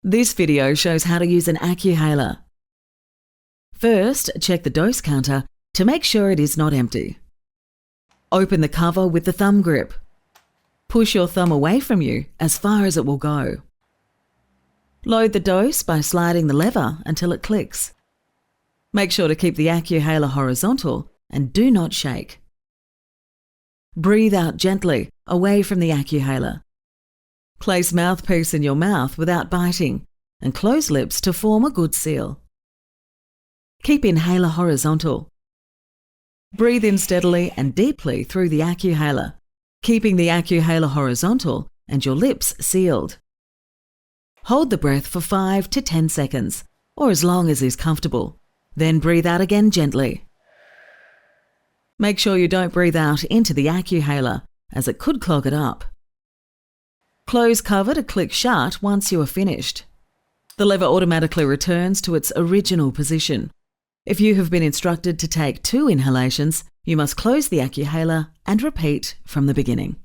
This video shows how to use an Accuhaler. First, check the dose counter to make sure it is not empty. Open the cover with the thumb grip. Push your thumb away from you as far as it will go. Load the dose by sliding the lever until it clicks. Make sure to keep the Accuhaler horizontal and do not shake. Breathe out gently away from the Accuhaler. Place mouthpiece in your mouth without biting and close lips to form a good seal. Keep inhaler horizontal. Breathe in steadily and deeply through the Accuhaler, keeping the Accuhaler horizontal and your lips sealed. Hold the breath for 5 to 10 seconds, or as long as is comfortable. Then breathe out again gently. Make sure you don't breathe out into the Accuhaler, as it could clog it up. Close cover to click shut once you are finished. The lever automatically returns to its original position. If you have been instructed to take 2 inhalations, you must close the Accuhaler and repeat from the beginning.